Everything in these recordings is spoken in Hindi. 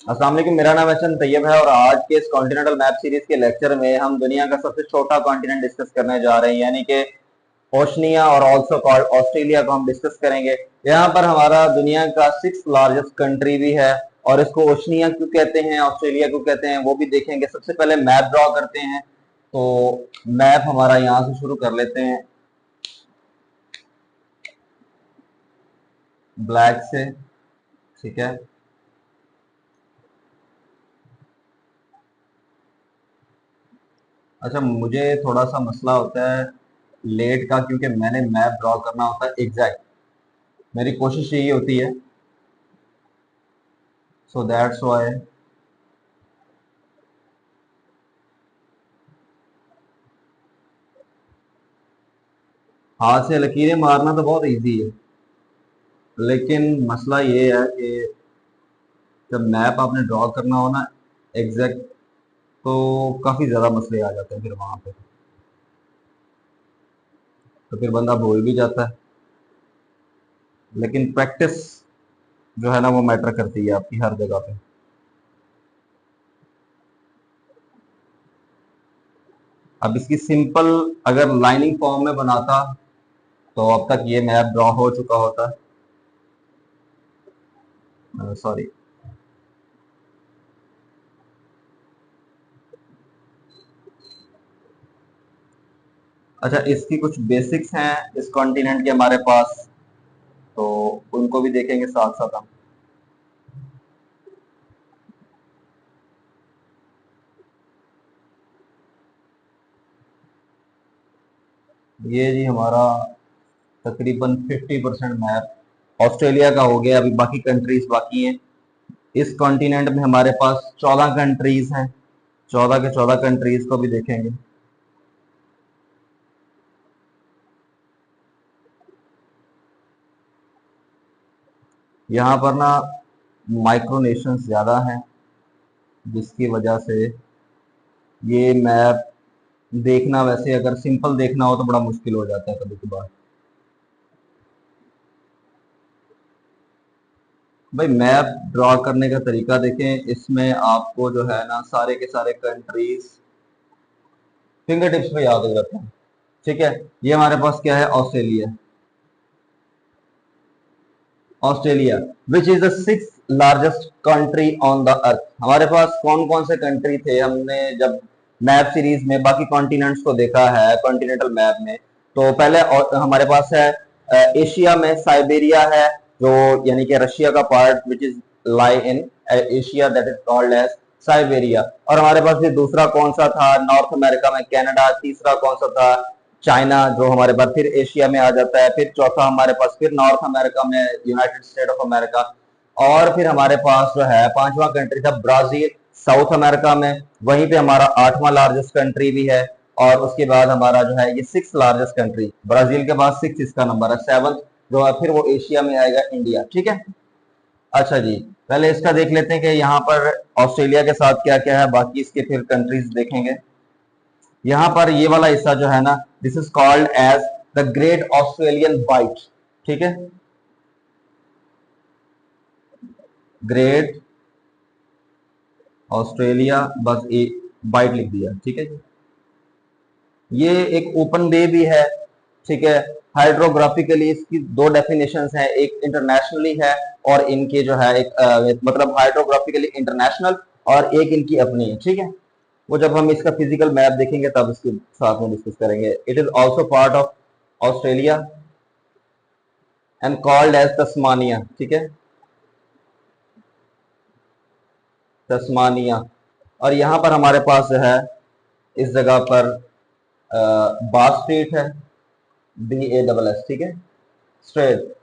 अस्सलाम वालेकुम, मेरा नाम एहसन तैयब है और आज के इस कॉन्टिनेंटल मैप सीरीज के लेक्चर में हम दुनिया का सबसे छोटा कॉन्टिनेंट डिस्कस करने जा रहे हैं, यानी कि ओशनिया और ऑल्सो कॉल्ड ऑस्ट्रेलिया को हम डिस्कस करेंगे। यहाँ पर हमारा दुनिया का 6th लार्जेस्ट कंट्री भी है और इसको ओशनिया क्यों कहते हैं, ऑस्ट्रेलिया क्यों कहते हैं, वो भी देखेंगे। सबसे पहले मैप ड्रॉ करते हैं, तो मैप हमारा यहाँ से शुरू कर लेते हैं, ब्लैक से। ठीक है, अच्छा, मुझे थोड़ा सा मसला होता है लेट का, क्योंकि मैंने मैप ड्रॉ करना होता है एग्जैक्ट। मेरी कोशिश यही होती है, सो दैट्स व्हाई। हाथ से लकीरें मारना तो बहुत इजी है, लेकिन मसला ये है कि जब मैप आपने ड्रॉ करना हो ना एग्जैक्ट, तो काफी ज्यादा मसले आ जाते हैं फिर वहां पे, तो फिर बंदा भूल भी जाता है। लेकिन प्रैक्टिस जो है ना वो मैटर करती है आपकी हर जगह पे। अब इसकी सिंपल अगर लाइनिंग फॉर्म में बनाता तो अब तक ये मैप ड्रॉ हो चुका होता। सॉरी। अच्छा, इसकी कुछ बेसिक्स हैं इस कॉन्टिनेंट के हमारे पास, तो उनको भी देखेंगे साथ साथ हम। ये जी हमारा तकरीबन 50% मैप ऑस्ट्रेलिया का हो गया, अभी बाकी कंट्रीज बाकी हैं। इस कॉन्टिनेंट में हमारे पास 14 कंट्रीज हैं, 14 के 14 कंट्रीज को भी देखेंगे। यहाँ पर ना माइक्रोनेशंस ज्यादा हैं, जिसकी वजह से ये मैप देखना, वैसे अगर सिंपल देखना हो तो बड़ा मुश्किल हो जाता है कभी कभार। भाई मैप ड्रॉ करने का तरीका देखें, इसमें आपको जो है ना सारे के सारे कंट्रीज फिंगर टिप्स पे याद हो जाते हैं। ठीक है, ये हमारे पास क्या है, Australia. Australia which is the 6th largest country on the earth. हमारे पास कौन कौन से कंट्री थे, हमने जब मैप सीरीज में बाकी कॉन्टिनेंट्स को देखा है कॉन्टिनेंटल मैप में, तो पहले हमारे पास है एशिया में साइबेरिया है, जो यानी कि रशिया का part which is lie in Asia, that is called as Siberia. और हमारे पास फिर दूसरा कौन सा था, नॉर्थ अमेरिका में कनाडा। तीसरा कौन सा था, चाइना, जो हमारे पास फिर एशिया में आ जाता है। फिर चौथा हमारे पास फिर नॉर्थ अमेरिका में यूनाइटेड स्टेट ऑफ अमेरिका। और फिर हमारे पास जो है पांचवा कंट्री था ब्राजील, साउथ अमेरिका में। वहीं पे हमारा आठवां लार्जेस्ट कंट्री भी है। और उसके बाद हमारा जो है ये 6th लार्जेस्ट कंट्री, ब्राजील के बाद 6 इसका नंबर है। 7th जो है फिर वो एशिया में आएगा, इंडिया। ठीक है, अच्छा जी, पहले इसका देख लेते हैं कि यहाँ पर ऑस्ट्रेलिया के साथ क्या क्या है, बाकी इसके फिर कंट्रीज देखेंगे। यहाँ पर ये वाला हिस्सा जो है ना, this is called as the great Australian bight. ठीक है, ग्रेट ऑस्ट्रेलिया, बस ए बाइट लिख दिया। ठीक है जी, ये एक ओपन बे भी है। ठीक है, हाइड्रोग्राफिकली इसकी दो डेफिनेशंस हैं, एक इंटरनेशनली है और इनके जो है एक मतलब हाइड्रोग्राफिकली इंटरनेशनल, और एक इनकी अपनी है। ठीक है, वो जब हम इसका फिजिकल मैप देखेंगे तब इसके साथ में डिस्कस करेंगे। It is also part of Australia and called as Tasmania. ठीक है, तस्मानिया। और यहाँ पर हमारे पास जो है इस जगह पर बास स्ट्रीट है, BASS। ठीक है, स्ट्रेट।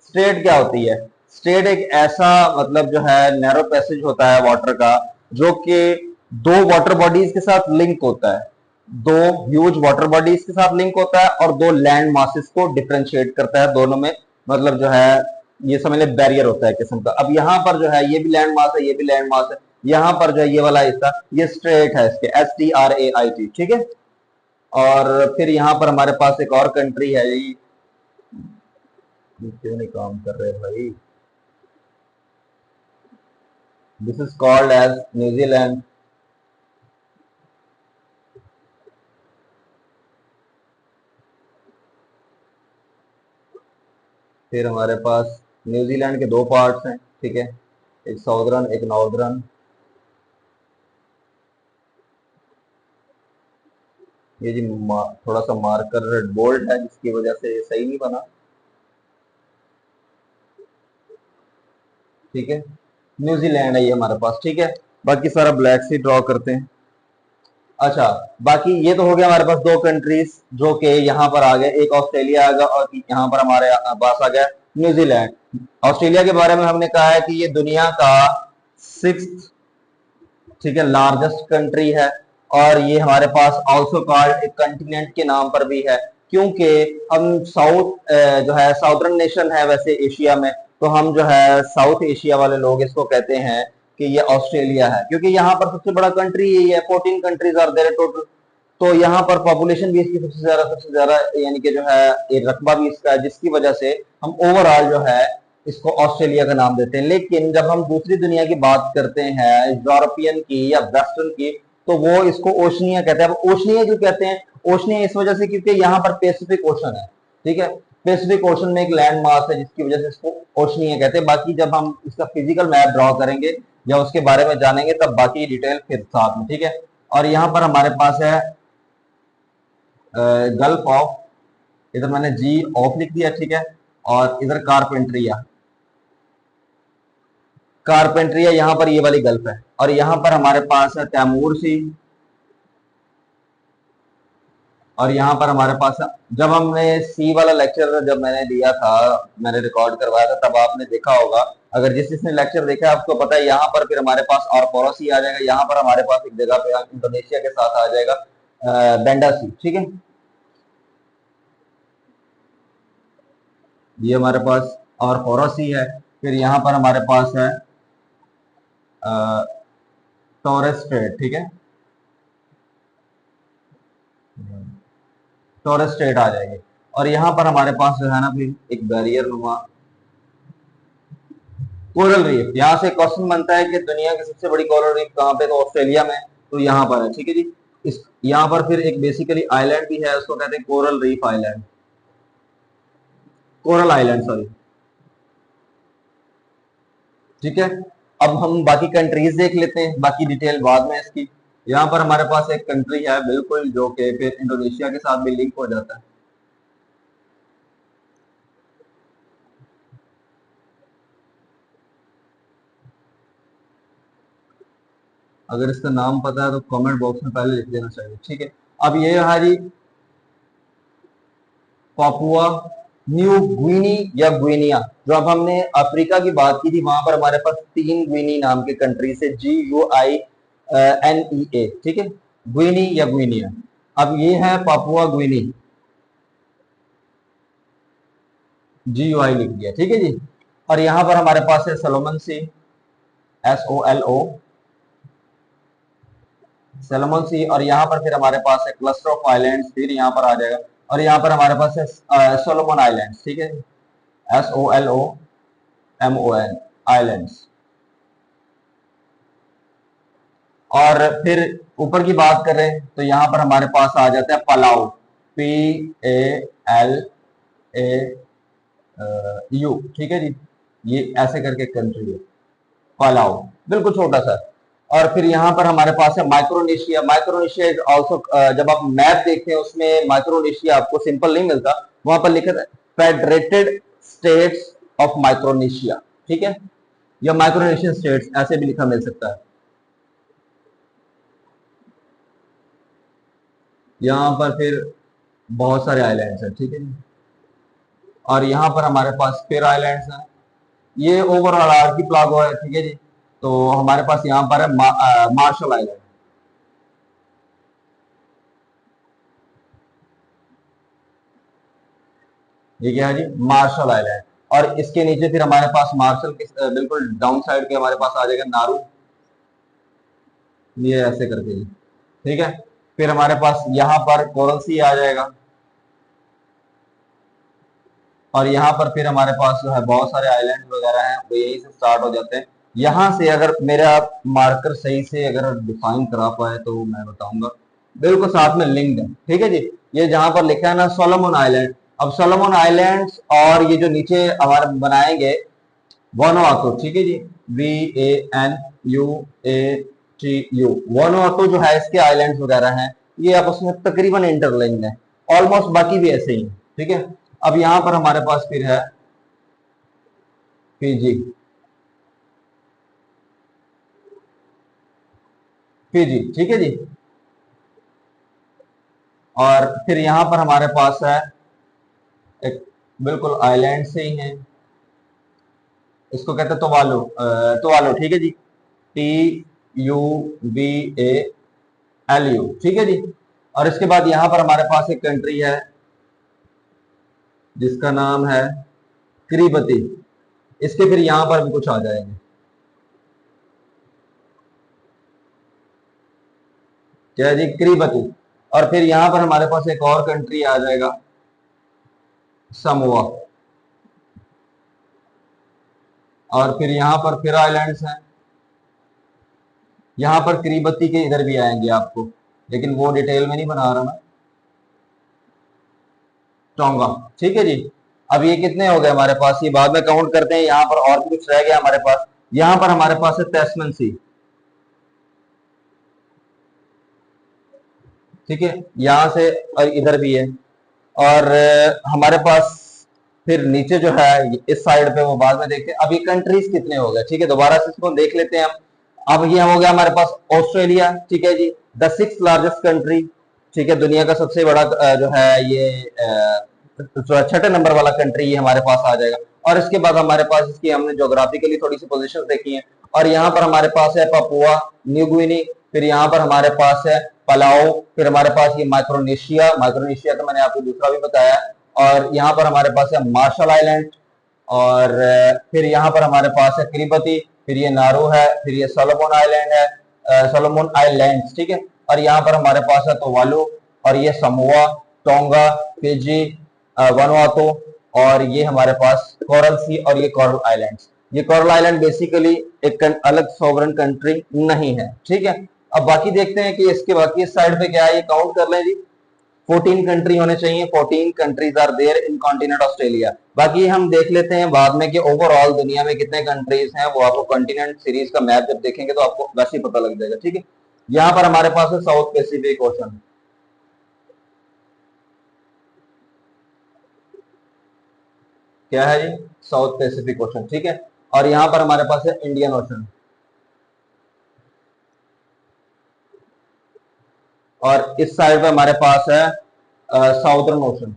स्ट्रेट क्या होती है, स्ट्रेट एक ऐसा मतलब जो है नैरो पैसेज होता है वाटर का, जो कि दो वाटर बॉडीज के साथ लिंक होता है, दो ह्यूज वाटर बॉडीज के साथ लिंक होता है और दो लैंड मासेस को डिफरेंशिएट करता है दोनों में। मतलब जो है ये समझ ले बैरियर होता है किस्म का। अब यहाँ पर जो है ये भी लैंड मास है, ये भी लैंड मास है। यहाँ पर जो है ये वाला हिस्सा ये स्ट्रेट है, इसके STRAIT। ठीक है, और फिर यहाँ पर हमारे पास एक और कंट्री है, ये क्यों नहीं काम कर रहे भाई। This is called as New Zealand. फिर हमारे पास न्यूजीलैंड के दो पार्ट्स हैं, ठीक है, एक साउदर्न एक नॉर्दर्न। ये जी थोड़ा सा मार्कर बोल्ड है जिसकी वजह से ये सही नहीं बना, ठीक है। न्यूजीलैंड है ये हमारे पास, ठीक है। बाकी सारा ब्लैक से ड्रॉ करते हैं। अच्छा, बाकी ये तो हो गया हमारे पास दो कंट्रीज जो कि यहाँ पर आ गए, एक ऑस्ट्रेलिया आ गया और यहाँ पर हमारे पास आ गया न्यूजीलैंड। ऑस्ट्रेलिया के बारे में हमने कहा है कि ये दुनिया का सिक्स्थ, ठीक है, लार्जेस्ट कंट्री है। और ये हमारे पास आल्सो कॉल्ड एक कंटिनेंट के नाम पर भी है, क्योंकि हम साउथ जो है साउदर्न नेशन है वैसे एशिया में, तो हम जो है साउथ एशिया वाले लोग इसको कहते हैं कि ये ऑस्ट्रेलिया है, क्योंकि यहाँ पर सबसे बड़ा कंट्री यही है। 14 कंट्रीज आर देयर टोटल। तो यहाँ पर पॉपुलेशन भी इसकी सबसे ज्यादा यानी कि जो है एक रकबा भी इसका है, जिसकी वजह से हम ओवरऑल जो है इसको ऑस्ट्रेलिया का नाम देते हैं। लेकिन जब हम दूसरी दुनिया की बात करते हैं, यूरोपियन की या वेस्टर्न की, तो वो इसको ओशनिया कहते हैं। अब ओशनिया क्यों कहते हैं? ओशनिया इस वजह से क्योंकि यहाँ पर पैसिफिक ओशन है, ठीक है। पैसिफिक ओशन में एक लैंड मास है जिसकी वजह से इसको ओशनिया कहते हैं। बाकी जब हम इसका फिजिकल मैप ड्रॉ करेंगे या उसके बारे में जानेंगे तब बाकी डिटेल फिर साथ में, ठीक है। और यहाँ पर हमारे पास है गल्फ ऑफ, इधर मैंने जी ऑफ लिख दिया, ठीक है। और इधर कारपेंट्रिया, कारपेंट्रिया यहाँ पर ये वाली गल्फ है। और यहाँ पर हमारे पास है तैमूर सी। और यहाँ पर हमारे पास जब हमने सी वाला लेक्चर जब मैंने दिया था, मैंने रिकॉर्ड करवाया था, तब आपने देखा होगा, अगर जिसने लेक्चर देखा है आपको पता है, यहाँ पर फिर हमारे पास और पोरो सी आ जाएगा। यहाँ पर हमारे पास एक जगह पे इंडोनेशिया के साथ आ जाएगा बेंडा सी, ठीक है। ये हमारे पास और पोरो सी है। फिर यहाँ पर हमारे पास है टॉरस स्ट्रेट, ठीक है, टॉरस स्ट्रेट आ जाएगी। और यहाँ पर हमारे पास जो है ना फिर एक बैरियर नुमा कोरल रीफ। यहाँ से क्वेश्चन बनता है कि दुनिया की सबसे बड़ी कोरल रीफ कहाँ पे? तो ऑस्ट्रेलिया में, तो यहाँ पर है, ठीक है जी। इस यहाँ पर फिर एक बेसिकली आइलैंड भी है, उसको कहते हैं coral reef island, coral island, sorry, ठीक है। अब हम बाकी कंट्रीज देख लेते हैं, बाकी डिटेल बाद में इसकी। यहाँ पर हमारे पास एक कंट्री है बिल्कुल जो कि फिर इंडोनेशिया के साथ भी लिंक हो जाता है। अगर इसका नाम पता है तो कमेंट बॉक्स में पहले लिख देना चाहिए, ठीक है। अब ये है जी पापुआ न्यू ग्वीनी या ग्वीनिया। जो अब हमने अफ्रीका की बात की थी, वहां पर हमारे पास 3 ग्वीनी नाम के कंट्री से, GUINEA, ठीक है, ग्वीनी या ग्वीनिया। अब ये है पापुआ ग्वीनी, GUI लिख दिया, ठीक है जी। और यहां पर हमारे पास है सोलोमन सी, SOLO, सोलोमन सी। और यहाँ पर फिर हमारे पास है क्लस्टर ऑफ आइलैंड्स, फिर यहाँ पर आ जाएगा। और यहाँ पर हमारे पास है सोलोमन आइलैंड्स, ठीक है, SOLOMON आइलैंड्स। और फिर ऊपर की बात करें तो यहाँ पर हमारे पास आ जाता है पलाऊ, PALAU, ठीक है जी। ये ऐसे करके कंट्री है पलाऊ, बिल्कुल छोटा सा। और फिर यहाँ पर हमारे पास है माइक्रोनेशिया। माइक्रोनेशिया इज आल्सो, जब आप मैप देखते हैं उसमें माइक्रोनेशिया आपको सिंपल नहीं मिलता, वहां पर लिखा है फेडरेटेड स्टेट्स ऑफ माइक्रोनेशिया, ठीक है, या माइक्रोनेशियन स्टेट्स ऐसे भी लिखा मिल सकता है। यहाँ पर फिर बहुत सारे आइलैंड्स हैं, ठीक है जी। और यहाँ पर हमारे पास फिर आइलैंड्स हैं। ये ओवरऑल आर्किपेलागो है, ठीक है जी। तो हमारे पास यहाँ पर है मार्शल आइलैंड, ये क्या है जी? Martial island. और इसके नीचे फिर हमारे पास मार्शल के बिल्कुल डाउन साइड के हमारे पास आ जाएगा नारू, ये ऐसे करके जी, ठीक है। फिर हमारे पास यहाँ पर कोरल सी आ जाएगा। और यहाँ पर फिर हमारे पास जो है बहुत सारे आइलैंड वगैरह हैं, वो यहीं से स्टार्ट हो जाते हैं। यहां से अगर मेरा मार्कर सही से अगर डिफाइन करा पाए तो मैं बताऊंगा। बिल्कुल साथ में लिंक्ड है, ठीक है जी। ये जहां पर लिखा है ना सोलोमन आइलैंड, अब सोलोमन आइलैंड्स और ये जो नीचे हमारे बनाएंगे वानुआतू, ठीक है जी, VANUATU, वानुआतू जो है इसके आइलैंड्स वगैरह हैं, ये आपस में तकरीबन इंटरलिंक्ड है, ऑलमोस्ट बाकी भी ऐसे ही, ठीक है। अब यहां पर हमारे पास फिर है फिजी, फिजी, ठीक है जी। और फिर यहां पर हमारे पास है एक बिल्कुल आइलैंड से ही है, इसको कहते हैं तुवालू, तुवालू, ठीक है जी, TUVALU, ठीक है जी। और इसके बाद यहां पर हमारे पास एक कंट्री है जिसका नाम है किरीबती, इसके फिर यहां पर भी कुछ आ जाएंगे, क्या है जी, किरीबती। और फिर यहां पर हमारे पास एक और कंट्री आ जाएगा समोआ, और फिर यहां पर फिर आइलैंड्स हैं, यहां पर किरीबती के इधर भी आएंगे आपको, लेकिन वो डिटेल में नहीं बना रहा मैं, टोंगा, ठीक है जी। अब ये कितने हो गए हमारे पास, ये बाद में काउंट करते हैं, यहाँ पर और भी कुछ रह गया हमारे पास। यहाँ पर हमारे पास है तैस्मन सी, ठीक है, यहां से और इधर भी है। और हमारे पास फिर नीचे जो है इस साइड पे, वो बाद में देखते हैं। अब ये कंट्रीज कितने हो गए, ठीक है, दोबारा से इसको देख लेते हैं हम। अब ये हो गया हमारे पास ऑस्ट्रेलिया, ठीक है जी, द 6th लार्जेस्ट कंट्री, ठीक है, दुनिया का सबसे बड़ा जो है ये जो छठे नंबर वाला कंट्री ये हमारे पास आ जाएगा। और इसके बाद हमारे पास इसकी हमने ज्योग्राफिकली थोड़ी सी पोजीशन देखी है। और यहाँ पर हमारे पास है पपुआ न्यू गिनी, फिर यहाँ पर हमारे पास है पलाओ, फिर हमारे पास ये माइक्रोनेशिया, माइक्रोनेशिया का मैंने आपको दूसरा भी बताया। और यहाँ पर हमारे पास है मार्शल आइलैंड, और फिर यहाँ पर हमारे पास है किरीबती, फिर ये नारू है, फिर ये सोलोमन आइलैंड है, सोलोमन आइलैंड्स, ठीक है। और यहाँ पर हमारे पास है तुवालू, और ये समोआ, टोंगा, फिजी, वनुआतू, और ये हमारे पास कोरल सी और ये कोरल आइलैंड्स। ये कोरल आइलैंड बेसिकली एक अलग सॉवरन कंट्री नहीं है, ठीक है। अब बाकी देखते हैं कि इसके बाकी इस साइड पे क्या है, ये काउंट कर लें जी। 14 कंट्री होने चाहिए, 14 countries are there in continent Australia. बाकी हम देख लेते हैं बाद में कि ओवरऑल दुनिया में कितने कंट्रीज हैं, वो आपको कॉन्टिनेंट सीरीज का मैप जब देखेंगे तो आपको वैसे ही पता लग जाएगा, ठीक है। यहाँ पर हमारे पास है साउथ पैसिफिक ओशन, क्या है जी, साउथ पैसिफिक ओशन, ठीक है। और यहाँ पर हमारे पास है इंडियन ओशन, और इस साइड पे हमारे पास है साउदर्न ओशन,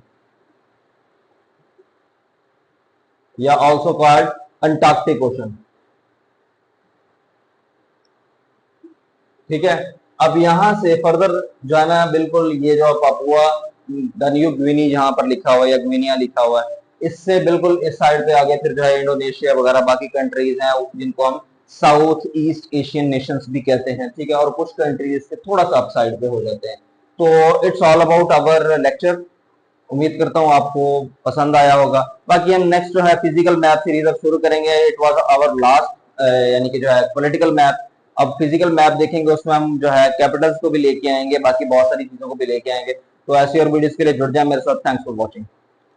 या ऑल्सो कॉल्ड अंटार्कटिक ओशन, ठीक है। अब यहां से फर्दर जो है ना, बिल्कुल ये जो पापुआ न्यू ग्विनी जहां पर लिखा हुआ है या ग्विनिया लिखा हुआ है, इससे बिल्कुल इस साइड पे आगे फिर जो है इंडोनेशिया वगैरह बाकी कंट्रीज हैं जिनको हम साउथ ईस्ट एशियन नेशंस भी कहते हैं, ठीक है। और कुछ कंट्रीज से थोड़ा सा अप साइड पे हो जाते हैं। तो it's all about our lecture. उम्मीद करता हूँ आपको पसंद आया होगा। बाकी हम नेक्स्ट जो है फिजिकल मैप सीरीज अब शुरू करेंगे। इट वाज आवर लास्ट यानी कि जो है पॉलिटिकल मैप। अब फिजिकल मैप देखेंगे, उसमें हम जो है कैपिटल्स को भी लेके आएंगे, बाकी बहुत सारी चीजों को भी लेके आएंगे। तो ऐसी और वीडियोस के लिए जुड़ जाए मेरे साथ। Thanks for watching.